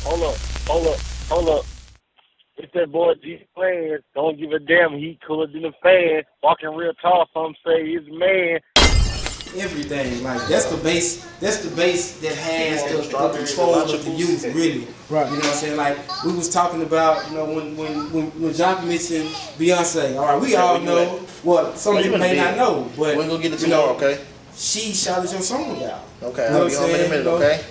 hold up. It's that boy G Plans. Don't give a damn. He cooler than a fan. Walking real tall. Some say he's a man. Everything, like that's the base that has the control of the youth, really. Right. You know what I'm saying? Like we was talking about, you know, when John mentioned Beyonce. All right, we all know what some people may not know, but we're gonna get it tomorrow, okay? She shouted your song out. Okay, I'll be home in a minute, okay?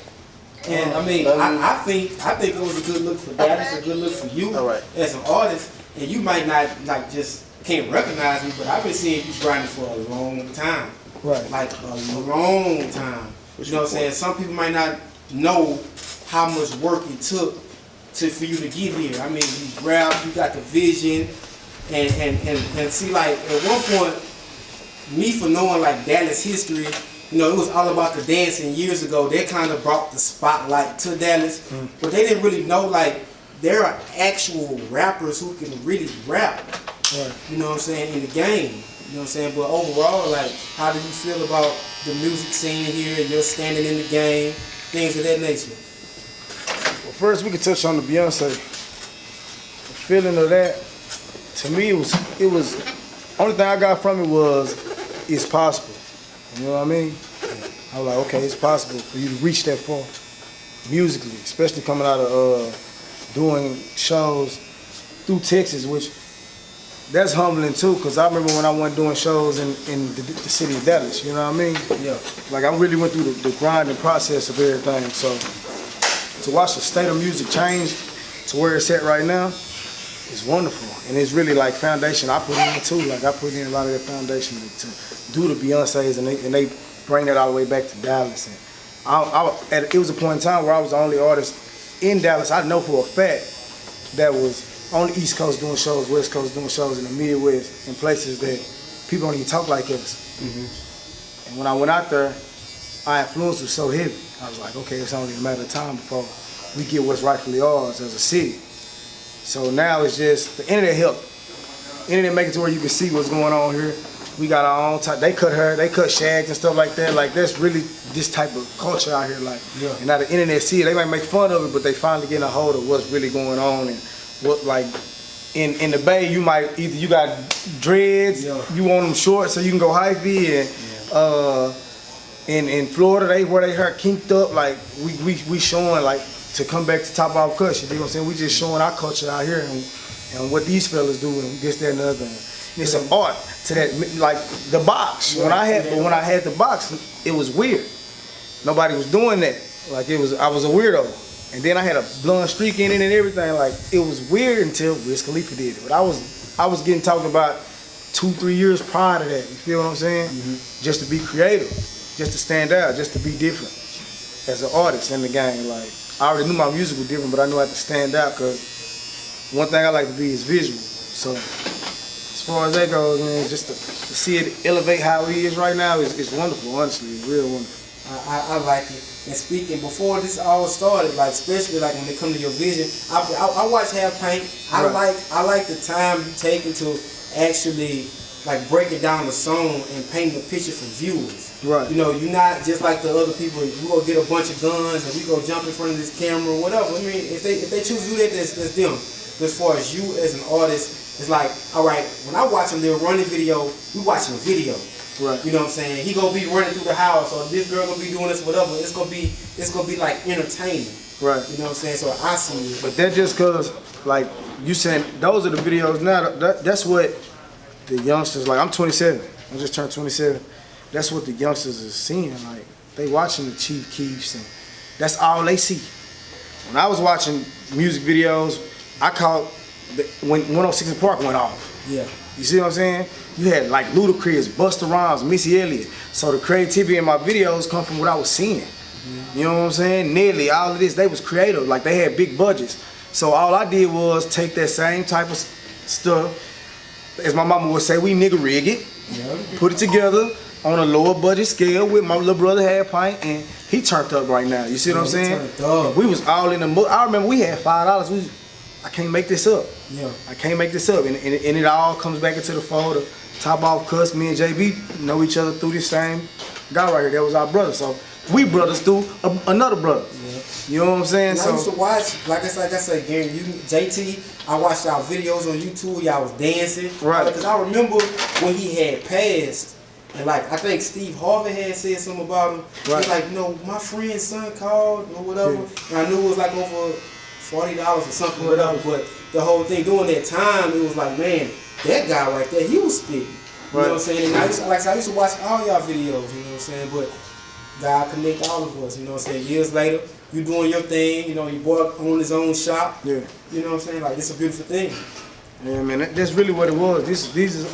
And I mean, I think it was a good look for Dallas, a good look for you as an artist. And you might not like just can't recognize me, but I've been seeing you grinding for a long time. Right. Like a long time. You know what I'm saying? Some people might not know how much work it took for you to get here. I mean, you got the vision, and see, like at one point, me for knowing like Dallas history, you know, it was all about the dancing years ago. They kind of brought the spotlight to Dallas, but they didn't really know like there are actual rappers who can really rap. Right. You know what I'm saying, in the game. You know what I'm saying? But overall, like, how do you feel about the music scene here, your standing in the game, things of that nature? Well, first we can touch on the Beyonce. The feeling of that, to me, it was only thing I got from it was it's possible. You know what I mean? I was like, okay, it's possible for you to reach that far musically, especially coming out of doing shows through Texas, which that's humbling too, because I remember when I went doing shows in the city of Dallas, you know what I mean? Yeah. Like I really went through the grinding process of everything. So to watch the state of music change to where it's at right now is wonderful. And it's really like foundation I put in too. Like I put in a lot of that foundation to do the Beyoncés, and they bring that all the way back to Dallas. And it was a point in time where I was the only artist in Dallas I know for a fact that was on the East Coast doing shows, West Coast doing shows, in the Midwest, in places that people don't even talk like us. And when I went out there, our influence was so heavy. I was like, okay, it's only a matter of time before we get what's rightfully ours as a city. So now it's just, the internet helped. Internet make it to where you can see what's going on here. We got our own type, they cut shags and stuff like that. Like that's really this type of culture out here. Like, and now the internet see it, they might make fun of it, but they finally getting a hold of what's really going on. And what, like in the Bay, you might you got dreads, you want them short so you can go hyphy, and in Florida where they hair kinked up, like we showing like to come back to top off cuts. You know what I'm saying? We just showing our culture out here and what these fellas do and this, that, and the other. And it's an art to that, like the box. When I had the box, it was weird. Nobody was doing that. Like I was a weirdo. And then I had a blonde streak in it and everything. Like it was weird until Wiz Khalifa did it. But I was getting talked about 2-3 years prior to that. You feel what I'm saying? Just to be creative, just to stand out, just to be different as an artist in the game. Like I already knew my music was different, but I knew I had to stand out because one thing I like to be is visual. So as far as that goes, man, just to see it elevate how he is right now is wonderful. Honestly, it's real wonderful. I like it. And speaking, before this all started, like especially like when it comes to your vision, I watch Half Paint. I like the time you taking to actually like breaking down the song and painting a picture for viewers. Right. You know, you're not just like the other people. We go get a bunch of guns and we go jump in front of this camera or whatever. I mean, if they choose to do that, that's them. But as far as you as an artist, it's like, all right, when I watch a Lil Ronny video, we watching a video. Right. You know what I'm saying? He gonna be running through the house, or this girl gonna be doing this, whatever. It's gonna be like entertainment. Right. You know what I'm saying? So I see it. But that's just cause, like you saying, those are the videos now. That's what the youngsters, like I'm 27. I just turned 27. That's what the youngsters is seeing. Like they watching the Chief Keefs, and that's all they see. When I was watching music videos, I caught when 106 in Park went off. Yeah. You see what I'm saying? You had like Ludacris, Busta Rhymes, Missy Elliott. So the creativity in my videos come from what I was seeing. You know what I'm saying? Nelly, all of this, they was creative. Like they had big budgets. So all I did was take that same type of stuff, as my mama would say, we nigga rig it, put it together on a lower budget scale with my little brother Half Pint, and he turned up right now. You see what I'm saying? We was all in the mood. I remember we had $5. I can't make this up. Yeah. I can't make this up. And it all comes back into the fold of top off cuts. Me and JB know each other through this same guy right here. That was our brother. So we brothers through another brother. Yeah. You know what I'm saying? And I used to watch, like I said, Gary, JT, I watched our videos on YouTube, y'all was dancing. Right. Because I remember when he had passed, and like, I think Steve Harvey had said something about him. Right. He's like, you know, my friend's son called or whatever, and I knew it was like over $40 or something or whatever, but the whole thing, during that time, it was like, man, that guy right there, he was spitting. You know what I'm saying? And I used to watch all y'all videos, you know what I'm saying? But God connect all of us, you know what I'm saying? Years later, you doing your thing, you know, your boy own his own shop. Yeah. You know what I'm saying? Like, it's a beautiful thing. Yeah, man, that's really what it was. These is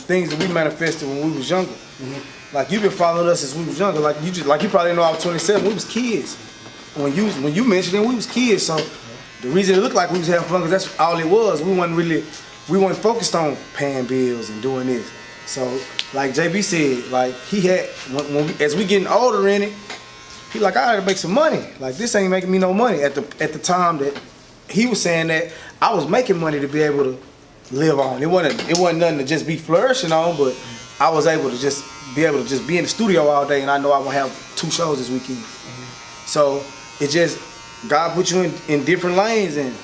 things that we manifested when we was younger. Like, you've been following us since we was younger. Like you probably know I was 27. We was kids. When you mentioned it, we was kids. So the reason it looked like we was having fun, because that's all it was. We weren't focused on paying bills and doing this. So, like JB said, like he had, as we getting older in it, he like, I gotta make some money. Like, this ain't making me no money. At the time that he was saying that, I was making money to be able to live on. It wasn't nothing to just be flourishing on, but I was able to just be in the studio all day, and I know I won't have 2 shows this weekend. So it just, God put you in different lanes, and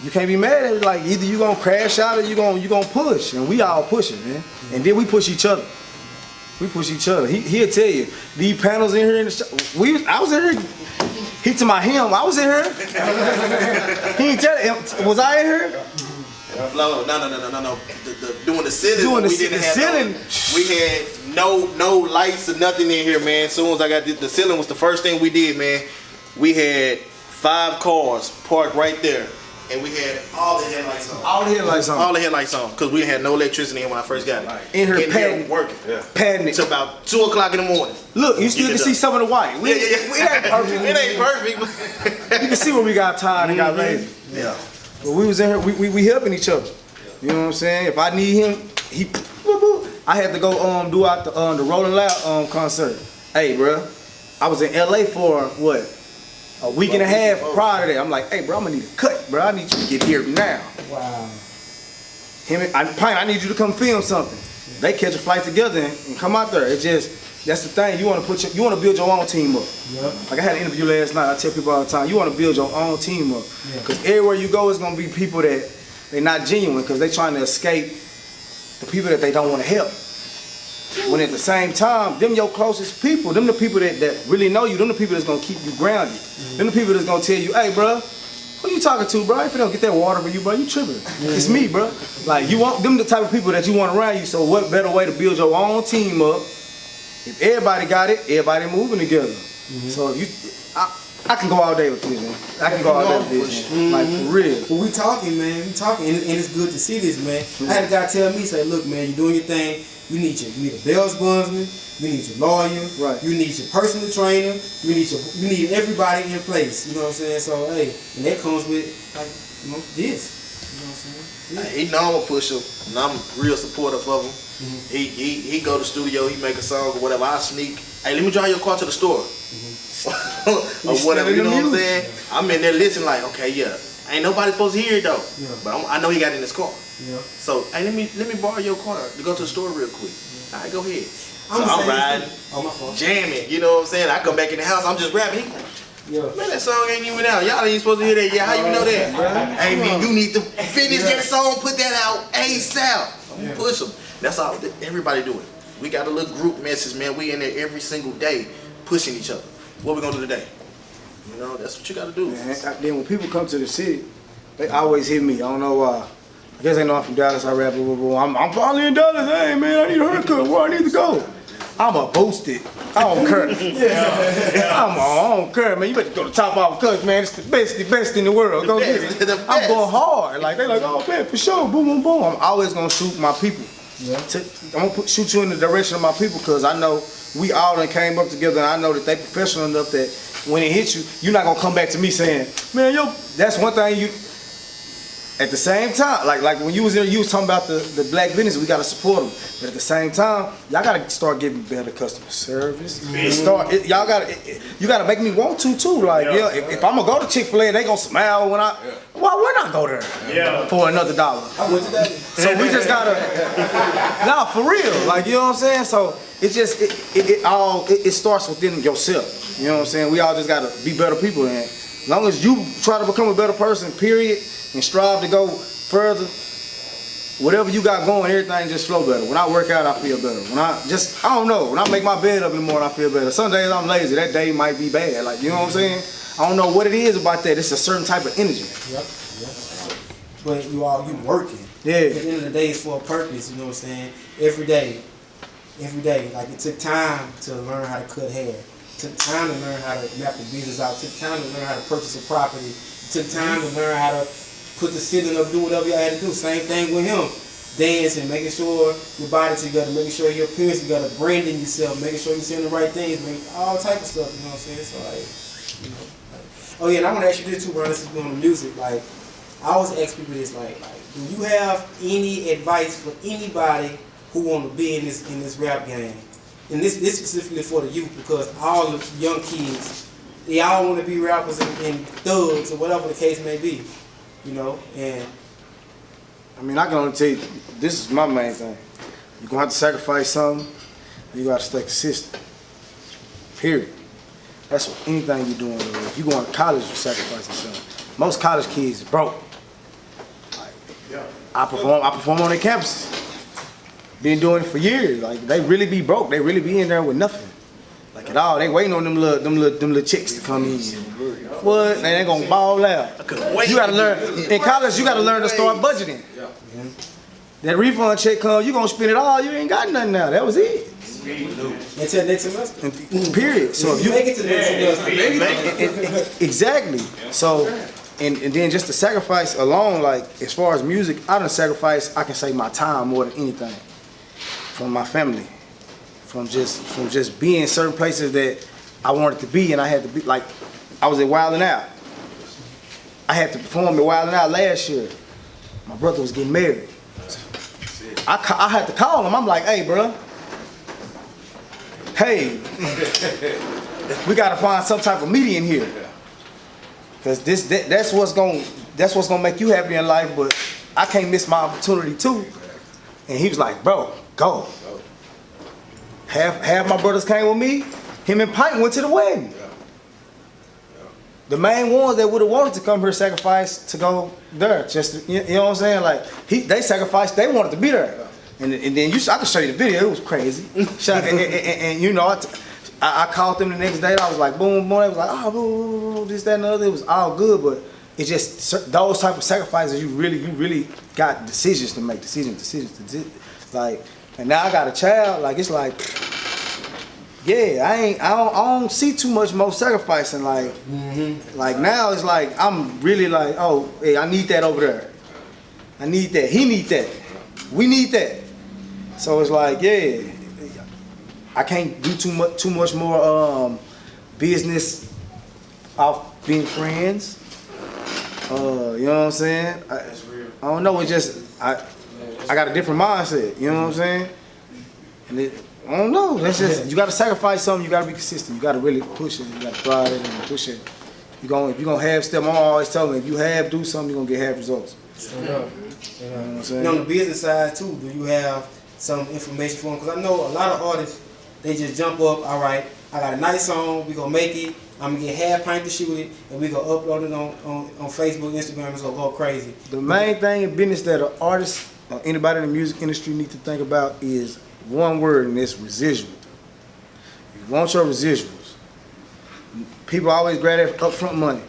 you can't be mad at it. Like, either you gonna crash out or you gonna push, and we all pushing, man. And then we push each other. We push each other. He'll tell you, these panels in here in the show, I was in here. He to my him, I was in here. He ain't tell him, was I in here? No. Doing the ceiling. We had no lights or nothing in here, man. As soon as I got the ceiling was the first thing we did, man. We had 5 cars parked right there. And we had all the headlights on. All the headlights on. Because we had no electricity in when I first got it. In here padding. Working. Padding it. Till about 2 o'clock in the morning. Look, you still can see some of the white. We ain't perfect. It ain't perfect. You can see where we got tired and got lazy. Yeah. But we was in here, we helping each other. You know what I'm saying? If I need him, I had to go do out the Rolling Loud concert. Hey, bro, I was in LA for what? A week and a half prior to that. I'm like, hey, bro, I'm gonna need a cut, bro. I need you to get here now. Wow. I need you to come film something. They catch a flight together and come out there. It's just, that's the thing. You want to build your own team up. Yep. Like I had an interview last night. I tell people all the time, you want to build your own team up. Because everywhere you go, it's gonna be people that they're not genuine, because they're trying to escape the people that they don't want to help. When at the same time, them your closest people, them the people that really know you, them the people that's gonna keep you grounded. Them the people that's gonna tell you, hey, bro, who you talking to, bro? If you don't get that water for you, bro, you tripping. It's me, bro. Like, you want them the type of people that you want around you. So what better way to build your own team up? If everybody got it, everybody moving together. So if I can go all day with this, man. I can go all day with this, man. Like, for real. But we talking, man. We talking, and it's good to see this, man. I had a guy tell me, say, look, man, you're doing your thing. You need a Bells bondsman. You need your lawyer. Right. You need your personal trainer. You need everybody in place. You know what I'm saying? So hey, and that comes with like, you know, this. You know what I'm saying? He know I'm a pusher, and I'm real supportive of him. He go to the studio, he make a song or whatever. I sneak. Hey, let me drive your car to the store. Or whatever. You know what I'm saying? I'm in there listening like, okay, yeah. Ain't nobody supposed to hear it though. Yeah. But I know he got it in his car. Yeah. So hey, let me borrow your car to go to the store real quick. All right, go ahead. I'm riding, jamming. You know what I'm saying? I come back in the house, I'm just rapping. Man, that song ain't even out. Y'all ain't supposed to hear that. Yeah, how you know that? Hey man, you need to finish that song, put that out ASAP. I'm gonna push them. That's all. Everybody do it. We got a little group message, man. We in there every single day pushing each other. What we gonna do today? You know, that's what you gotta do. Man, then when people come to the city, they always hit me. I don't know why. I guess they know I'm from Dallas. I rap, blah, blah, blah. I'm finally in Dallas. Hey man, I need a haircut. Where I need to go? I'm a boosted. I don't care. I don't care, man. You better go to Top Off Cuts, man. It's the best in the world. Go get it. I'm going hard. Like they like, oh man, for sure. Boom, boom, boom. I'm always gonna shoot my people. Yeah. I'm gonna shoot you in the direction of my people, because I know we all done came up together, and I know that they professional enough that when it hits you, you're not gonna come back to me saying, man, yo, that's one thing you. At the same time, like when you was there, you was talking about the black business, we gotta support them. But at the same time, y'all gotta start giving better customer service. You gotta make me want to too. Like, if I'm gonna go to Chick-fil-A, they gonna smile when why would I go there for another $1? I went to that. So we just gotta, nah, for real. Like, you know what I'm saying? So it's just, it starts within yourself. You know what I'm saying? We all just gotta be better people, and As long as you try to become a better person, period, and strive to go further, whatever you got going, everything just flow better. When I work out, I feel better. When I don't know, when I make my bed up in the morning, I feel better. Some days I'm lazy, that day might be bad. Like, you know what I'm saying? I don't know what it is about that. It's a certain type of energy. Yep. But you working. Yeah. At the end of the day, it's for a purpose, you know what I'm saying? Every day. Like, it took time to learn how to cut hair. It took time to learn how to map the business out. It took time to learn how to purchase a property. It took time to learn how to put the ceiling up, do whatever you had to do. Same thing with him. Dancing, making sure your body together, making sure your appearance together, branding yourself, making sure you're saying the right things, all type of stuff, you know what I'm saying? So, like, you know. Oh, yeah, and I want to ask you this, too, bro. This is going to music. Like, I always ask people this, like, do you have any advice for anybody who want to be in this rap game? And this specifically for the youth, because all the young kids, they all want to be rappers and thugs or whatever the case may be, you know. And I mean, I can only tell you, this is my main thing. You're gonna have to sacrifice something, and you gotta stay consistent. Period. That's what anything you're doing. If you going to college, you sacrificing something. Most college kids broke. I perform on their campuses. Been doing it for years. Like, they really be broke. They really be in there with nothing. Like, at all. They waiting on them little chicks to come in. What? They ain't gonna ball out. You gotta learn. In college, you gotta learn to start budgeting. That refund check comes, you gonna spend it all. You ain't got nothing now. That was it. Until next semester. Period. So if you make it to the next semester. Exactly. So. And then just the sacrifice alone, like, as far as music, I done sacrificed, I can say, my time more than anything. From my family. From just being certain places that I wanted to be, and I had to be, like, I was at Wild 'N Out. I had to perform at Wild 'N Out last year. My brother was getting married. I had to call him. I'm like, hey, bro. Hey, we gotta find some type of median here. Cause that's what's gonna make you happy in life, but I can't miss my opportunity too. And he was like, bro, go. Half my brothers came with me. Him and Pike went to the wedding. The main ones that would have wanted to come here sacrificed to go there. Just you know what I'm saying? Like they sacrificed. They wanted to be there. And then I can show you the video. It was crazy. and you know. I called them the next day. I was like, boom, boom. They was like, oh, boom, this, that, and the other. It was all good, but it's just those type of sacrifices. You really got decisions to make. Decisions. Like, and now I got a child. Like, it's like, yeah, I don't see too much more sacrificing. Like, like now it's like I'm really like, oh, hey, I need that over there. I need that. He need that. We need that. So it's like, yeah. I can't do too much more business off being friends. You know what I'm saying? I don't know. It's just I got a different mindset. You know what I'm saying? And I don't know. That's just you got to sacrifice something. You got to be consistent. You got to really push it. You got to drive it and push it. If you're gonna have step, I'm always telling you, if you have do something, you're gonna get half results. You know what I'm saying? On the business side too, do you have some information for them? Because I know a lot of artists. They just jump up, all right, I got a nice song, we gonna make it, I'm gonna get half pint to shoot it, and we gonna upload it on Facebook, Instagram, it's gonna go crazy. The main thing in business that an artist or anybody in the music industry need to think about is one word, and it's residual. If you want your residuals, people always grab that upfront money.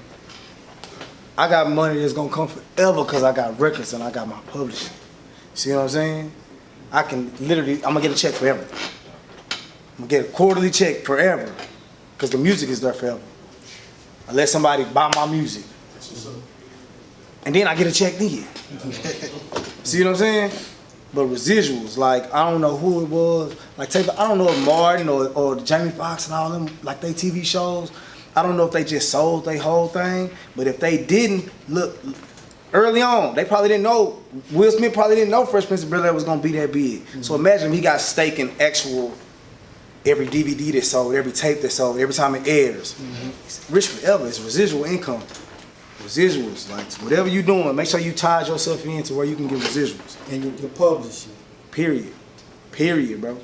I got money that's gonna come forever because I got records and I got my publishing. See what I'm saying? I can literally, I'm gonna get a check forever. I'm gonna get a quarterly check forever, because the music is there forever. Unless somebody buy my music. And then I get a check then. See what I'm saying? But residuals, like, I don't know who it was. Like, I don't know if Martin or Jamie Foxx and all them, like, they TV shows, I don't know if they just sold their whole thing, but if they didn't, look, early on, they probably didn't know, Will Smith probably didn't know Fresh Prince of Bel-Air was gonna be that big. So imagine if he got stake in actual every DVD that's sold, every tape that's sold, every time it airs. It's rich forever. It's residual income. Residuals, like whatever you're doing, make sure you tie yourself in to where you can get residuals. And you publish it. Period, bro.